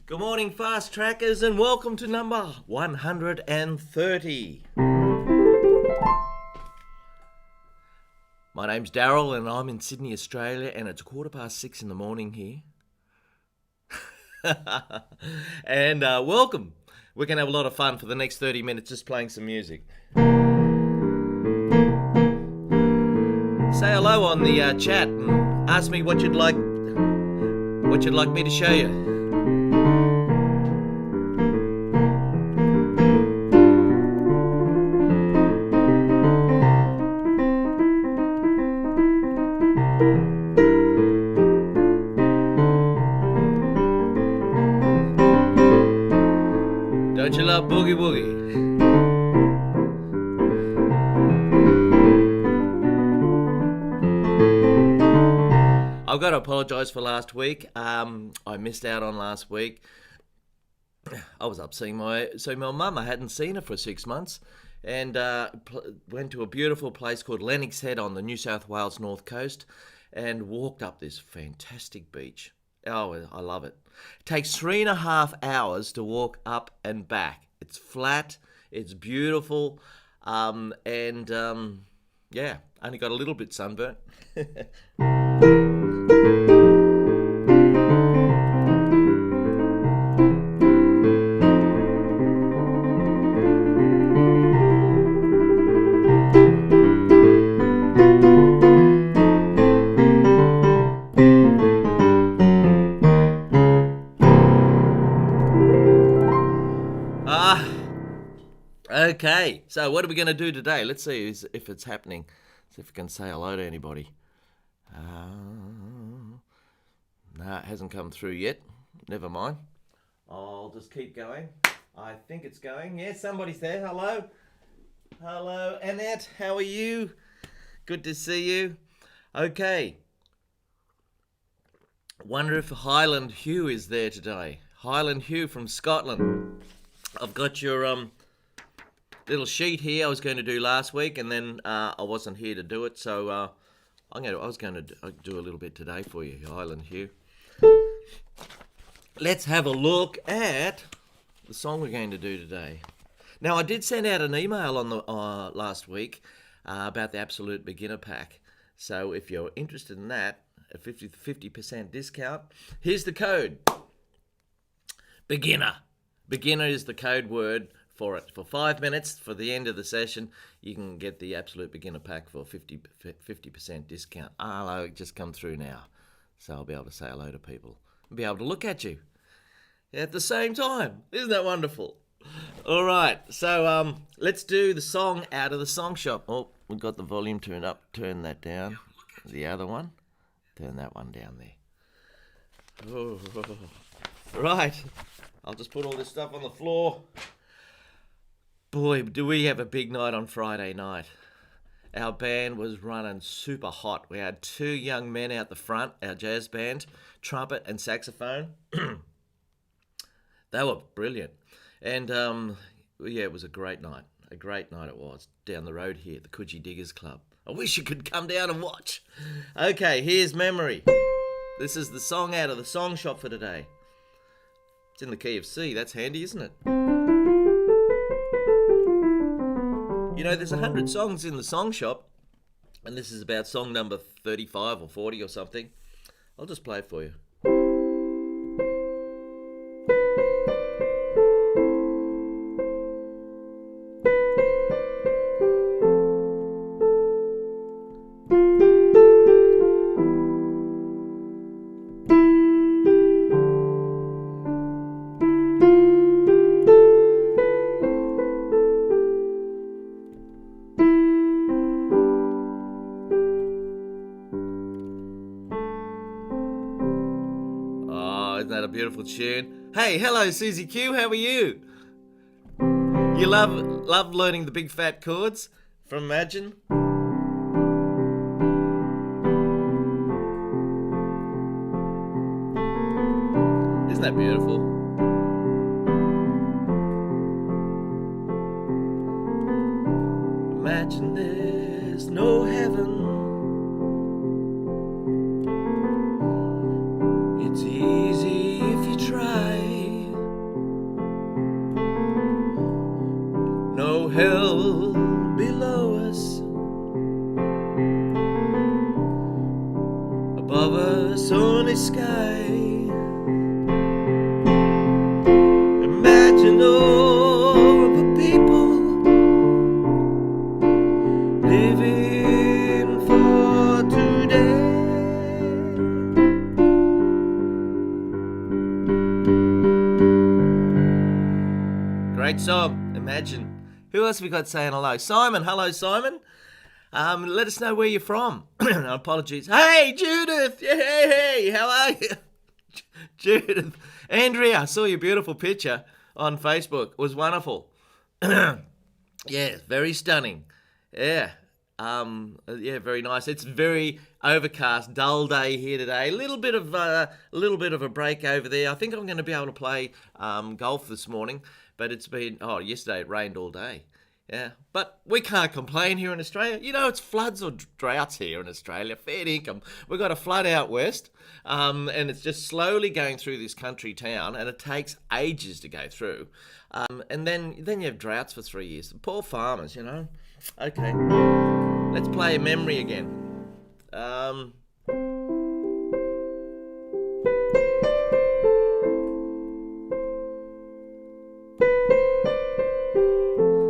Good morning, fast trackers, and welcome to number 130. My name's Daryl, and I'm in Sydney, Australia, and it's 6:15 in the morning here. And welcome. We're going to have a lot of fun for the next 30 minutes just playing some music. Say hello on the chat and ask me what you'd like me to show you. Don't you love Boogie Woogie? I've got to apologise for last week. I missed out on last week. I was up seeing my mum. I hadn't seen her for 6 months, and went to a beautiful place called Lennox Head on the New South Wales North Coast, and walked up this fantastic beach. Oh, I love it. It takes 3.5 hours to walk up and back. It's flat, it's beautiful, and yeah, only got a little bit sunburnt. Okay, so what are we going to do today? Let's see if it's happening. See if we can say hello to anybody. No, it hasn't come through yet. Never mind. I'll just keep going. I think it's going. Yeah, somebody's there. Hello. Hello, Annette. How are you? Good to see you. Okay. Wonder if Highland Hugh is there today. Highland Hugh from Scotland. I've got your little sheet here I was going to do last week, and then I wasn't here to do it, so I was going to do a little bit today for you, Highland Hugh. Let's have a look at the song we're going to do today. Now, I did send out an email on the last week about the Absolute Beginner Pack, so if you're interested in that, a 50% discount, here's the code. Beginner. Beginner is the code word for it. For 5 minutes, for the end of the session, you can get the Absolute Beginner Pack for 50% discount. Hello, just come through now. So I'll be able to say hello to people and be able to look at you at the same time. Isn't that wonderful? All right, so let's do the song out of the song shop. Oh, we've got the volume turned up. Turn that down. The other one. Turn that one down there. Oh. Right, I'll just put all this stuff on the floor. Boy, do we have a big night on Friday night. Our band was running super hot. We had 2 young men out the front, our jazz band, trumpet and saxophone. They were brilliant. And yeah, it was a great night. A great night it was, down the road here at the Coogee Diggers Club. I wish you could come down and watch. Okay, here's Memory. This is the song out of the song shop for today. It's in the key of C. That's handy, isn't it? You know, there's 100 songs in the song shop, and this is about song number 35 or 40 or something. I'll just play it for you. Isn't that a beautiful tune? Hey, hello Susie Q, how are you? You love learning the big fat chords from Imagine? Isn't that beautiful? Imagine there's no heaven. It's easy if you try. above a sunny sky. Imagine all the people living for today. Great song, Imagine. Who else have we got saying hello? Simon, hello Simon. Let us know where you're from. Apologies. Hey, Judith. Hey, how are you? Judith. Andrea, I saw your beautiful picture on Facebook. It was wonderful. Yeah, very stunning. Yeah. Yeah, very nice. It's very overcast, dull day here today. A little bit of a break over there. I think I'm going to be able to play golf this morning, but it's been yesterday it rained all day. Yeah, but we can't complain here in Australia. You know, it's floods or droughts here in Australia. Fair income. We've got a flood out west, and it's just slowly going through this country town, and it takes ages to go through. And then you have droughts for 3 years. The poor farmers, you know. Okay, let's play a memory again.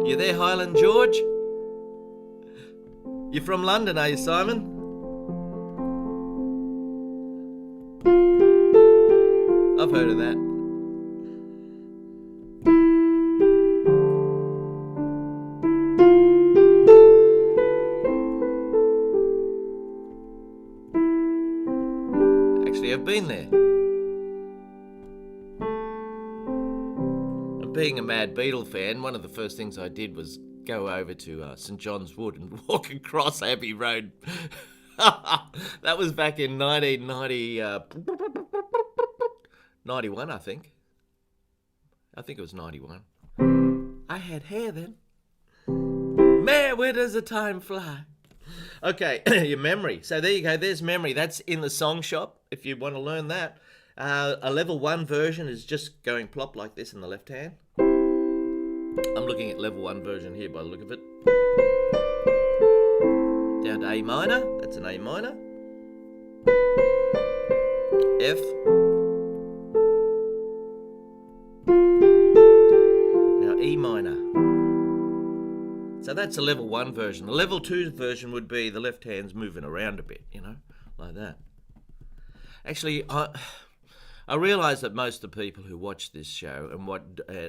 You there, Highland George? You're from London, are you, Simon? I've heard of that. Actually, I've been there. Being a Mad Beatle fan, one of the first things I did was go over to St John's Wood and walk across Abbey Road. That was back in 91, I think. I think it was 91. I had hair then. Man, where does the time fly? Okay, your memory. So there you go, there's memory. That's in the song shop if you want to learn that. A level 1 version is just going plop like this in the left hand. I'm looking at level 1 version here by the look of it. Down to A minor, that's an A minor. F. Now E minor. So that's a level 1 version. The level 2 version would be the left hand's moving around a bit, you know, like that. Actually, I realise that most of the people who watch this show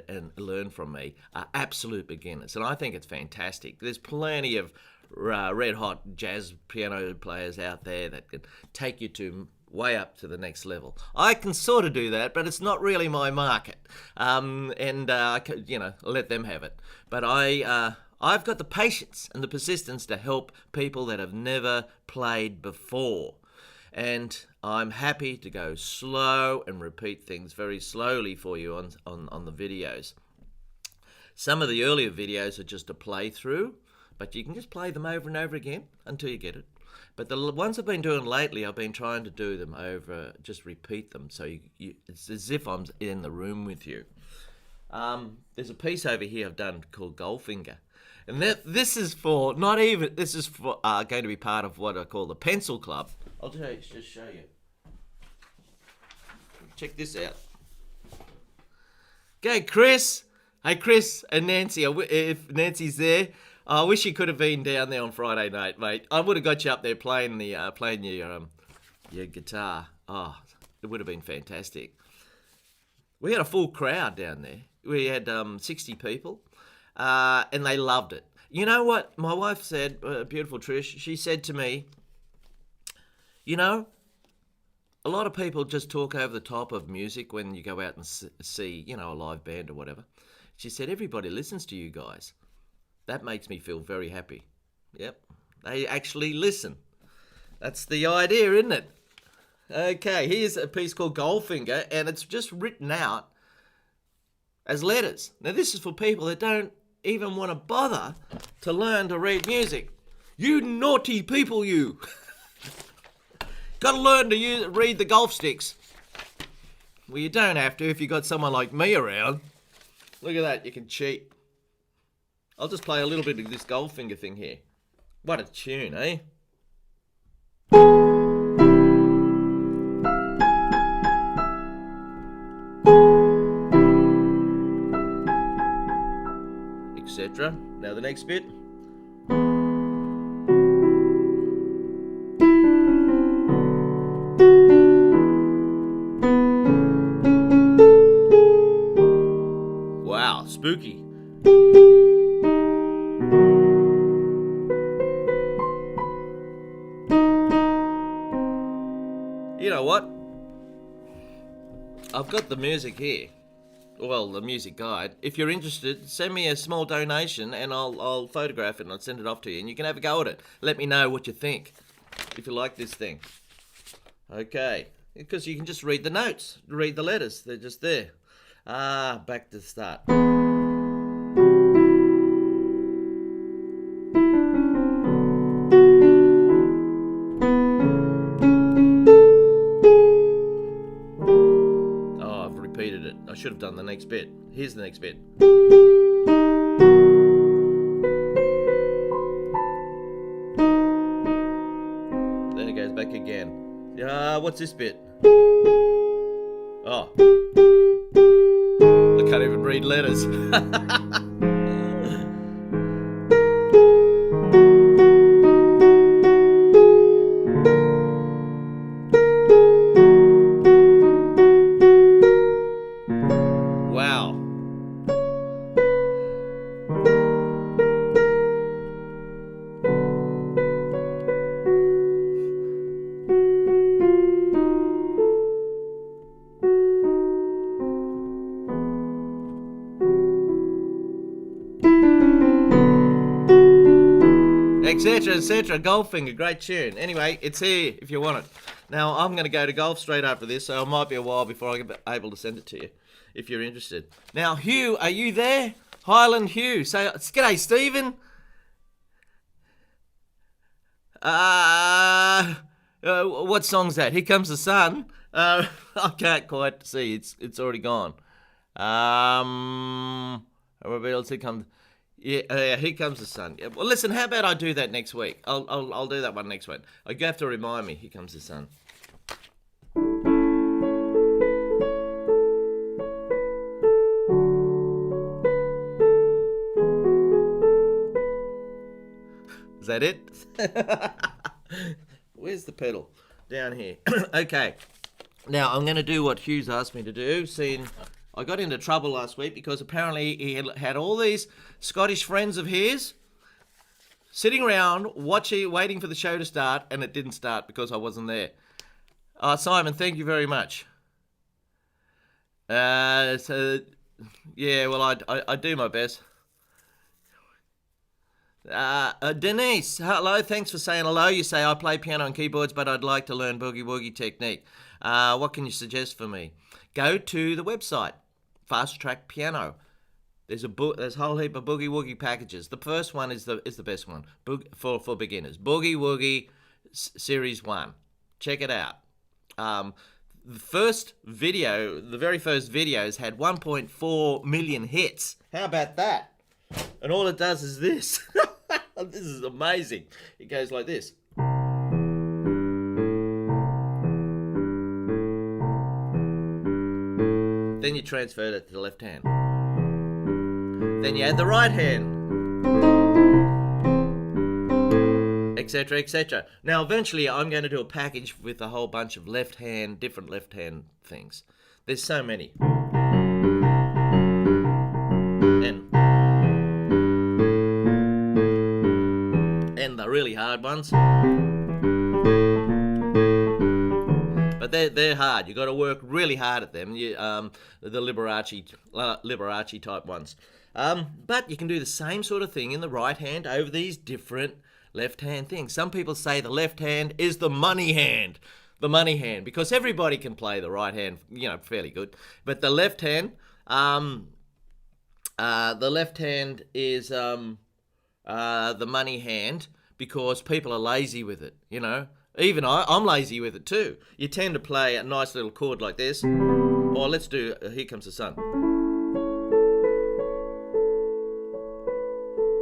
and learn from me are absolute beginners, and I think it's fantastic. There's plenty of red-hot jazz piano players out there that can take you to way up to the next level. I can sort of do that, but it's not really my market, and I let them have it. But I've got the patience and the persistence to help people that have never played before. And I'm happy to go slow and repeat things very slowly for you on the videos. Some of the earlier videos are just a playthrough, but you can just play them over and over again until you get it. But the ones I've been doing lately, I've been trying to do them over, just repeat them, so it's as if I'm in the room with you. There's a piece over here I've done called Goldfinger. And this is going to be part of what I call the Pencil Club. I'll just show you. Check this out. Okay, Chris. Hey, Chris and Nancy. If Nancy's there, I wish you could have been down there on Friday night, mate. I would have got you up there playing your guitar. Oh, it would have been fantastic. We had a full crowd down there. We had 60 people, and they loved it. You know what my wife said, beautiful Trish? She said to me, you know, a lot of people just talk over the top of music when you go out and see, you know, a live band or whatever. She said, everybody listens to you guys. That makes me feel very happy. Yep, they actually listen. That's the idea, isn't it? Okay, here's a piece called Goldfinger, and it's just written out as letters. Now, this is for people that don't even want to bother to learn to read music. You naughty people, you. Got to learn to read the golf sticks. Well, you don't have to if you got someone like me around. Look at that, you can cheat. I'll just play a little bit of this Goldfinger thing here. What a tune, eh? etc. Now the next bit. Wow, spooky. You know what? I've got the music here. Well, the music guide. If you're interested, send me a small donation and I'll photograph it and I'll send it off to you and you can have a go at it. Let me know what you think, if you like this thing. Okay, because you can just read the notes, read the letters, they're just there. Back to the start. Oh, I've repeated it. I should have done the next bit. Here's the next bit. Then it goes back again. What's this bit? Oh. I can't even read letters. Wow. Etc, etc. Goldfinger, great tune. Anyway, it's here if you want it. Now, I'm going to go to golf straight after this, so it might be a while before I get able to send it to you, if you're interested. Now, Hugh, are you there? Highland Hugh. Say, g'day, Stephen. What song's that? Here Comes the Sun. I can't quite see. It's already gone. What else? Here comes. Yeah, Here Comes the Sun. Yeah, well, listen, how about I do that next week? I'll do that one next week. You have to remind me. Here Comes the Sun. Is that it? Where's the pedal? Down here. Okay. Now, I'm going to do what Hugh's asked me to do, seeing I got into trouble last week because apparently he had all these Scottish friends of his sitting around waiting for the show to start, and it didn't start because I wasn't there. Simon, thank you very much. So, yeah, well, I do my best. Denise, hello, thanks for saying hello. You say, I play piano and keyboards, but I'd like to learn boogie woogie technique. What can you suggest for me? Go to the website, Fast Track Piano. There's a whole heap of boogie woogie packages. The first one is the best one for beginners. Boogie Woogie Series 1. Check it out. The very first videos had 1.4 million hits. How about that? And all it does is this. This is amazing. It goes like this. Then you transfer it to the left hand. Then you add the right hand. Etc, etc. Now eventually I'm going to do a package with a whole bunch of different left hand things. There's so many. And the really hard ones. But they're hard. You've got to work really hard at them. The Liberace type ones. But you can do the same sort of thing in the right hand over these different left hand things. Some people say the left hand is the money hand. The money hand, because everybody can play the right hand, fairly good. But the left hand is the money hand because people are lazy with it, Even I'm lazy with it too. You tend to play a nice little chord like this. Or let's do Here Comes the Sun.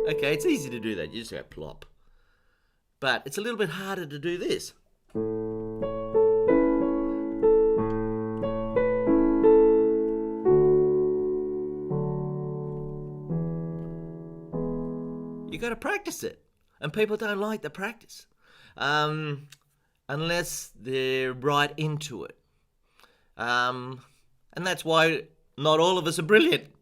Okay, it's easy to do that. You just go plop. But it's a little bit harder to do this. practice it. And people don't like the practice unless they're right into it. And that's why not all of us are brilliant.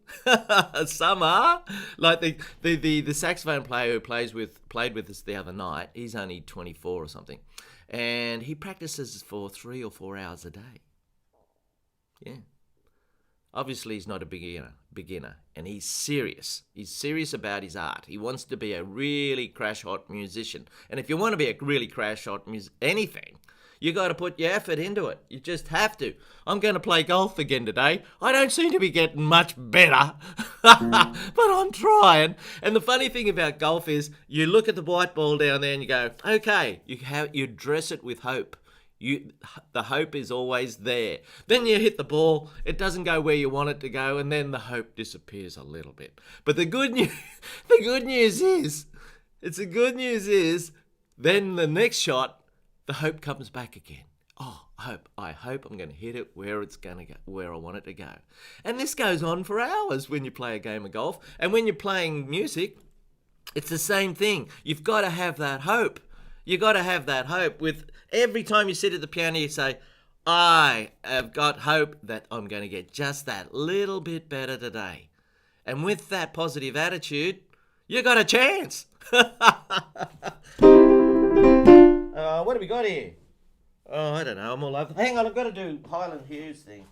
Some are. Like the saxophone player who played with us the other night, he's only 24 or something. And he practices for 3 or 4 hours a day. Yeah. Obviously, he's not a beginner, and he's serious. He's serious about his art. He wants to be a really crash-hot musician. And if you want to be a really crash-hot anything, you got to put your effort into it. You just have to. I'm going to play golf again today. I don't seem to be getting much better, but I'm trying. And the funny thing about golf is you look at the white ball down there and you go, okay, you dress it with hope. The hope is always there. Then you hit the ball, it doesn't go where you want it to go, and then the hope disappears a little bit. But the good news is, then the next shot, the hope comes back again. Oh, I hope I'm going to hit it where it's going to go, where I want it to go. And this goes on for hours when you play a game of golf. And when you're playing music, it's the same thing. You've got to have that hope. You got to have that hope. With every time you sit at the piano, you say, I have got hope that I'm going to get just that little bit better today. And with that positive attitude, you got a chance. What have we got here? Oh, I don't know. I'm all over. Hang on, I've got to do Highland Hughes thing.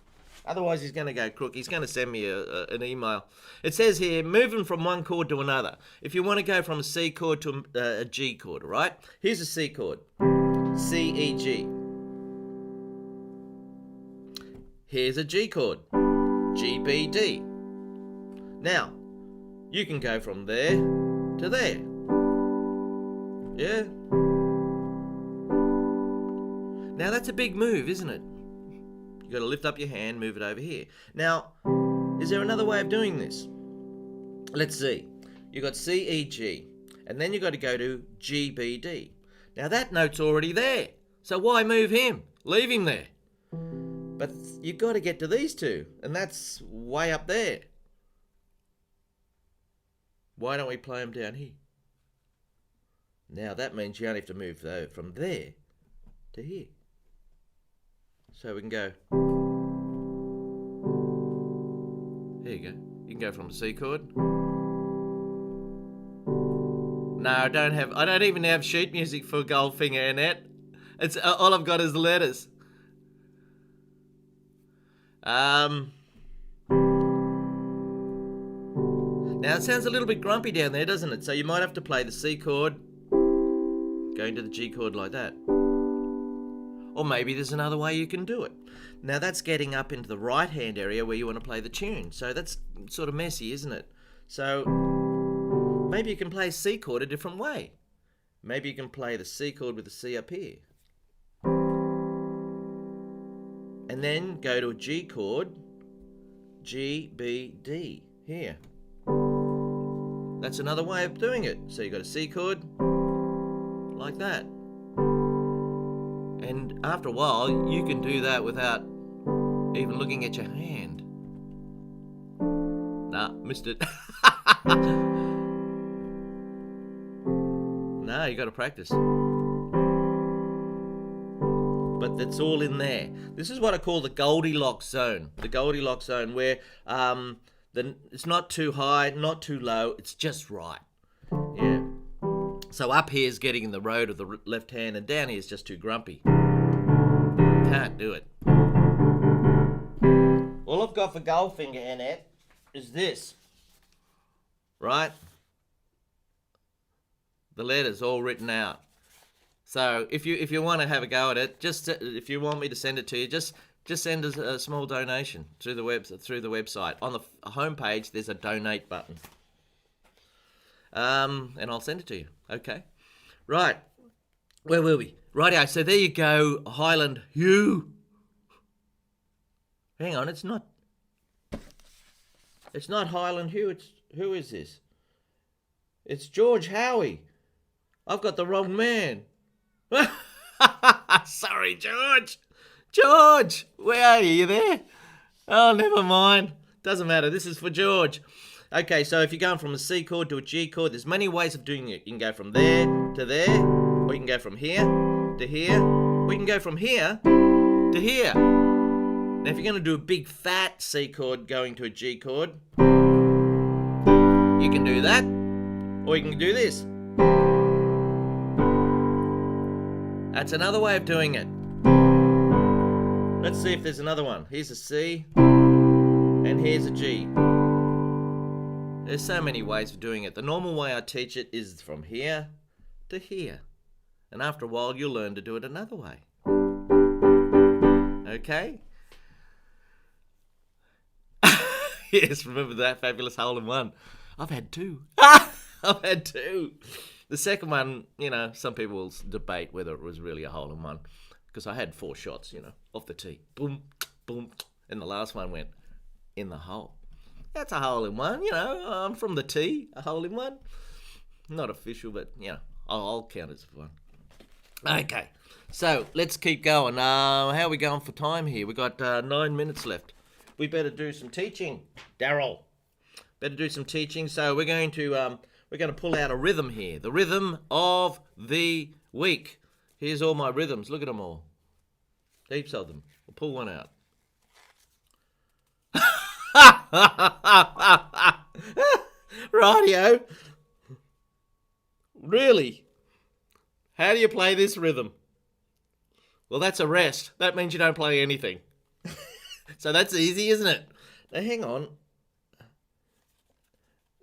Otherwise, he's going to go crook. He's going to send me an email. It says here, moving from one chord to another. If you want to go from a C chord to a G chord, all right? Here's a C chord. C, E, G. Here's a G chord. G, B, D. Now, you can go from there to there. Yeah? Now, that's a big move, isn't it? You've got to lift up your hand, move it over here. Now, is there another way of doing this? Let's see. You've got C, E, G, and then you've got to go to G, B, D. Now, that note's already there, so why move him? Leave him there. But you've got to get to these two, and that's way up there. Why don't we play them down here? Now, that means you only have to move though from there to here. So we can go. There you go. You can go from a C chord. No, I don't even have sheet music for Goldfinger, Annette. It's all I've got is the letters. Now it sounds a little bit grumpy down there, doesn't it? So you might have to play the C chord, going to the G chord like that. Or maybe there's another way you can do it. Now that's getting up into the right hand area where you want to play the tune. So that's sort of messy, isn't it? So maybe you can play a C chord a different way. Maybe you can play the C chord with the C up here. And then go to a G chord, G, B, D, here. That's another way of doing it. So you've got a C chord, like that. And after a while, you can do that without even looking at your hand. Nah, missed it. No, you got to practice. But that's all in there. This is what I call the Goldilocks Zone. The Goldilocks Zone, where it's not too high, not too low. It's just right. Yeah. So up here is getting in the road of the left hand, and down here is just too grumpy. Can't do it. All I've got for Goldfinger, Annette, is this. Right? The letters all written out. So if you want to have a go at it, just if you want me to send it to you, just send us a small donation through the website. On the homepage, there's a donate button. And I'll send it to you. Okay. Right. Where were we? Rightio. So there you go, Highland Hugh. Hang on, it's not Highland Hugh. Who is this? It's George Howie. I've got the wrong man. Sorry, George. George, where are you? You there? Oh, never mind. Doesn't matter. This is for George. Okay, so if you're going from a C chord to a G chord, there's many ways of doing it. You can go from there to there, or you can go from here to here, or you can go from here to here. Now, if you're going to do a big fat C chord going to a G chord, you can do that, or you can do this. That's another way of doing it. Let's see if there's another one. Here's a C, and here's a G. There's so many ways of doing it. The normal way I teach it is from here to here. And after a while, you'll learn to do it another way. Okay? Yes, remember that fabulous hole-in-one? I've had two. I've had two. The second one, some people will debate whether it was really a hole-in-one. Because I had 4 shots, off the tee. Boom, boom. And the last one went in the hole. That's a hole-in-one, I'm from the tee, a hole-in-one. Not official, but, I'll count it as one. Okay, so let's keep going. How are we going for time here? We've got 9 minutes left. We better do some teaching, Daryl. Better do some teaching. So we're going to pull out a rhythm here. The rhythm of the week. Here's all my rhythms. Look at them all. Heaps of them. We'll pull one out. Rightio. Really? How do you play this rhythm? Well, that's a rest. That means you don't play anything. So that's easy, isn't it? Now, hang on.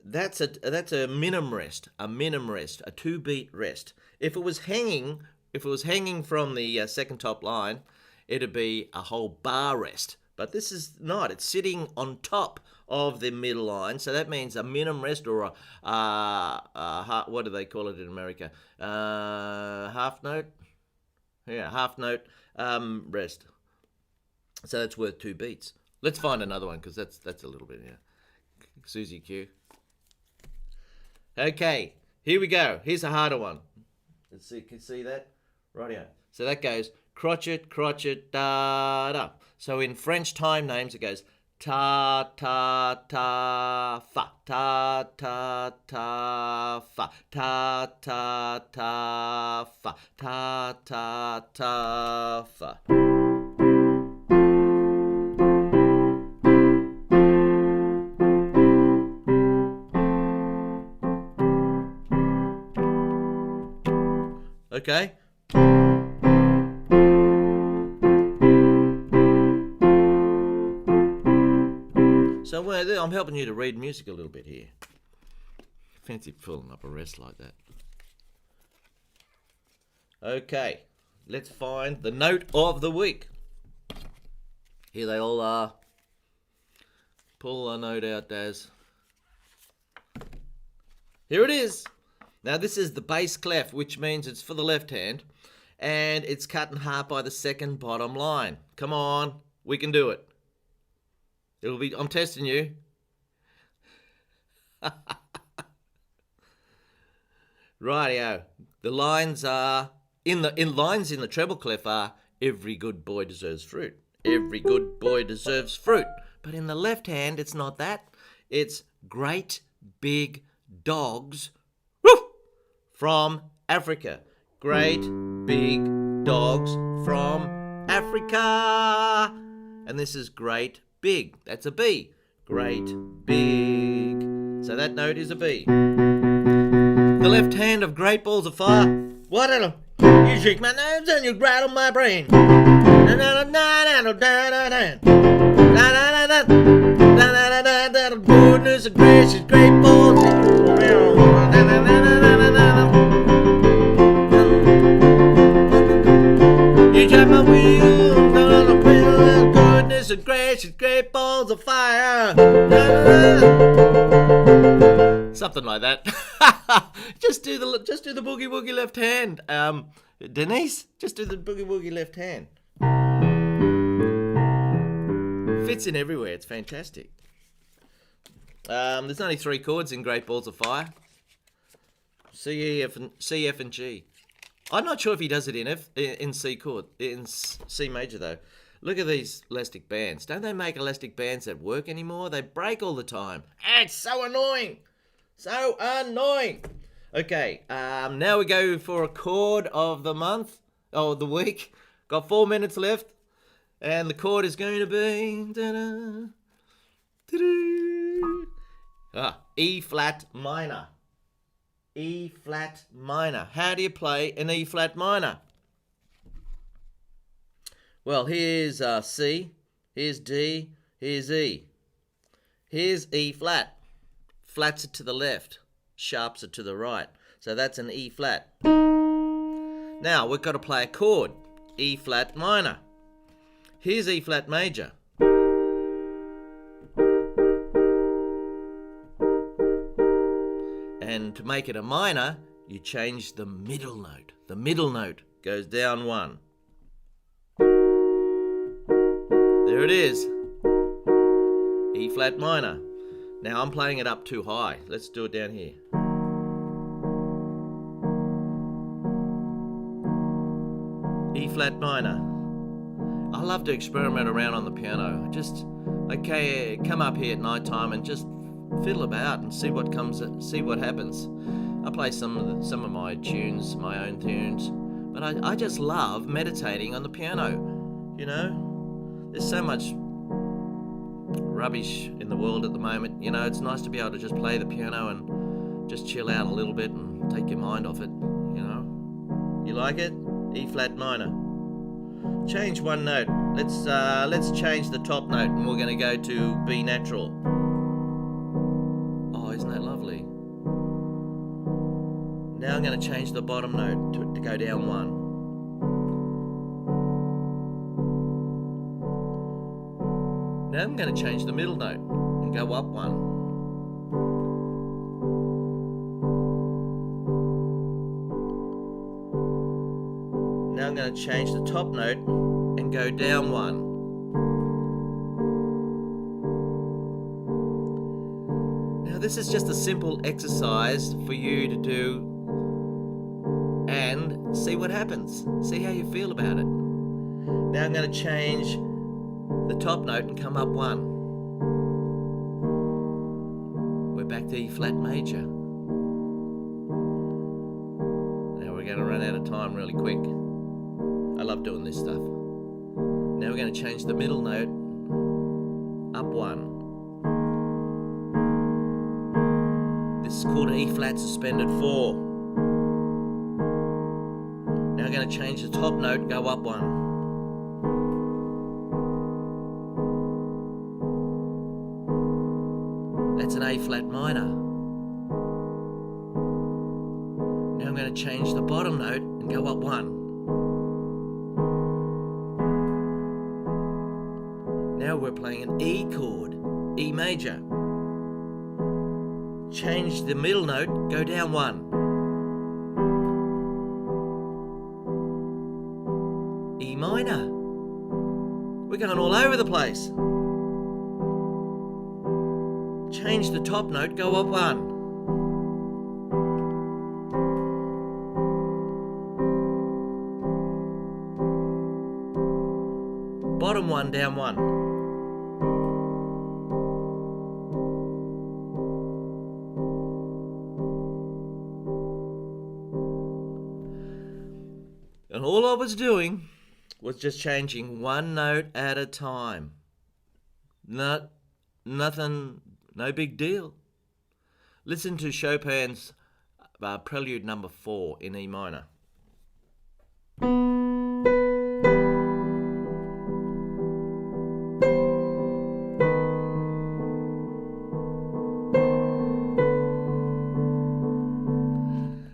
That's a minim rest, a 2-beat rest. If it was hanging from the second top line, it'd be a whole bar rest. But this is not. It's sitting on top of the middle line, so that means a minim rest or a what do they call it in America? Half note. Yeah, half note rest. So that's worth 2 beats. Let's find another one because that's a little bit. Yeah. Susie Q. Okay, here we go. Here's a harder one. Let's see. Can you see that? Rightio. So that goes crotchet, da da. So in French time names, it goes ta ta ta fa, ta ta ta fa, ta ta ta fa, ta ta ta fa. Okay. So I'm helping you to read music a little bit here. Fancy pulling up a rest like that. Okay, let's find the note of the week. Here they all are. Pull a note out, Daz. Here it is. Now this is the bass clef, which means it's for the left hand, and it's cut in half by the second bottom line. Come on, we can do it. I'm testing you. Rightio. The lines are in the treble clef are every good boy deserves fruit. Every good boy deserves fruit. But in the left hand, it's not that. It's great big dogs from Africa. Great big dogs from Africa. And this is great big. That's a B. Great big. So that note is a B. The left hand of great balls of fire. What a... You shake my nerves and you rattle my brain. Goodness gracious, great balls. You drive my wheel, goodness gracious, great balls of fire. Something like that. Just do the boogie woogie left hand. Denise, just do the boogie woogie left hand. Fits in everywhere. It's fantastic. There's only 3 chords in Great Balls of Fire. C, F, and G. I'm not sure if he does it in C chord, in C major though. Look at these elastic bands. Don't they make elastic bands that work anymore? They break all the time. It's so annoying. So annoying. Okay, now we go for a chord of the month, oh, the week. Got 4 minutes left, and the chord is going to be E flat minor. E flat minor. How do you play an E flat minor? Well, here's C, here's D, here's E. Here's E flat. Flats it to the left, sharps it to the right. So that's an E flat. Now we've got to play a chord, E flat minor. Here's E flat major. And to make it a minor, you change the middle note. The middle note goes down one. There it is. E flat minor. Now I'm playing it up too high. Let's do it down here. E flat minor. I love to experiment around on the piano. Just, okay, come up here at night time and just fiddle about and see what happens. I play some of my tunes, my own tunes, but I just love meditating on the piano. You know, there's so much rubbish in the world at the moment. You know, it's nice to be able to just play the piano and just chill out a little bit and take your mind off it. You know, you like it? E flat minor. Change one note. Let's change the top note, and we're going to go to B natural. Oh, isn't that lovely? Now I'm going to change the bottom note to go down one. Now I'm going to change the middle note and go up one. Now I'm going to change the top note and go down one. Now this is just a simple exercise for you to do and see what happens. See how you feel about it. Now I'm going to change the top note and come up one. We're back to E flat major. Now we're going to run out of time really quick. I love doing this stuff. Now we're going to change the middle note up one. This is called an E flat suspended 4. Now we're going to change the top note and go up one. That's an A flat minor. Now I'm going to change the bottom note and go up one. Now we're playing an E chord, E major. Change the middle note, go down one. E minor. We're going all over the place. Change the top note, go up one. Bottom one, down one. And all I was doing was just changing one note at a time. Nothing, no big deal. Listen to Chopin's Prelude number 4 in E minor.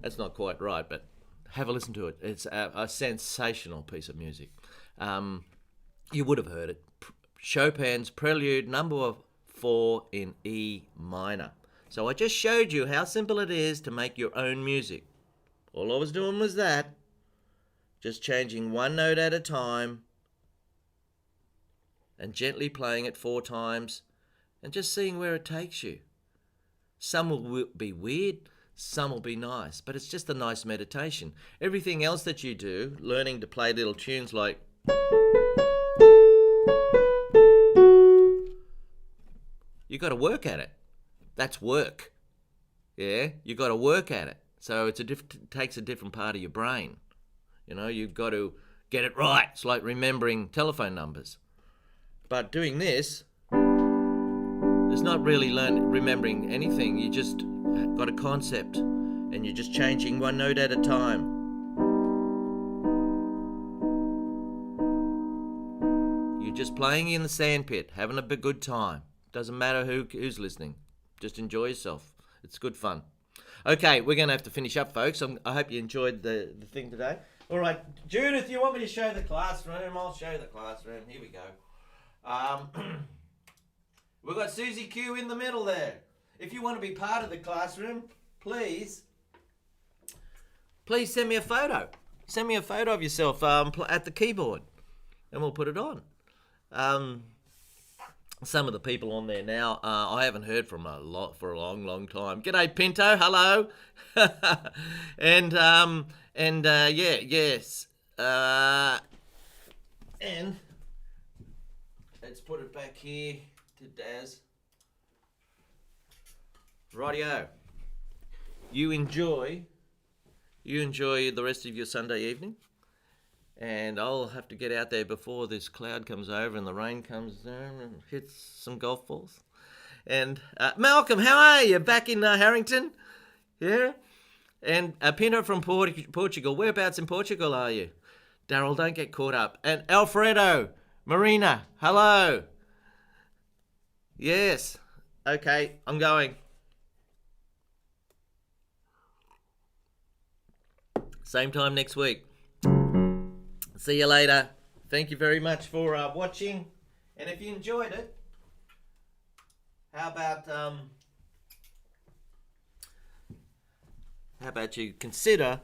That's not quite right, but have a listen to it. It's a sensational piece of music. You would have heard it. Chopin's Prelude number 4 in E minor. So I just showed you how simple it is to make your own music. All I was doing was that. Just changing one note at a time and gently playing it 4 times and just seeing where it takes you. Some will be weird, some will be nice, but it's just a nice meditation. Everything else that you do, learning to play little tunes like You got to work at it. That's work. Yeah, you got to work at it. So it takes a different part of your brain. You know, you've got to get it right. It's like remembering telephone numbers. But doing this, it's not really remembering anything. You just got a concept, and you're just changing one note at a time. You're just playing in the sandpit, having a good time. Doesn't matter who's listening. Just enjoy yourself. It's good fun. Okay, we're going to have to finish up, folks. I hope you enjoyed the thing today. All right, Judith, you want me to show the classroom? I'll show the classroom. Here we go. We've got Susie Q in the middle there. If you want to be part of the classroom, please send me a photo. Send me a photo of yourself at the keyboard, and we'll put it on. Some of the people on there now, I haven't heard from for a long time. G'day, Pinto. Hello. Yes. And let's put it back here to Daz. Rightio. You enjoy the rest of your Sunday evening. And I'll have to get out there before this cloud comes over and the rain comes down and hits some golf balls. And Malcolm, how are you? Back in Harrington? Yeah? And Pinto from Portugal. Whereabouts in Portugal are you? Daryl, don't get caught up. And Alfredo, Marina, hello. Yes. Okay, I'm going. Same time next week. See you later. Thank you very much for watching. And if you enjoyed it, how about you consider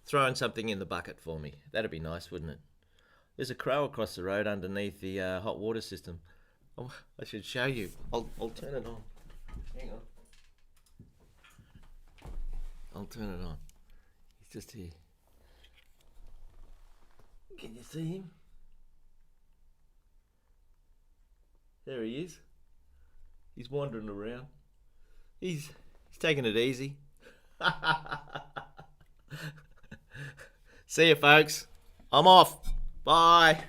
throwing something in the bucket for me? That'd be nice, wouldn't it? There's a crow across the road underneath the hot water system. Oh, I should show you. I'll turn it on. Hang on. I'll turn it on. He's just here. Can you see him? There he is. He's wandering around. He's taking it easy. See you, folks. I'm off. Bye.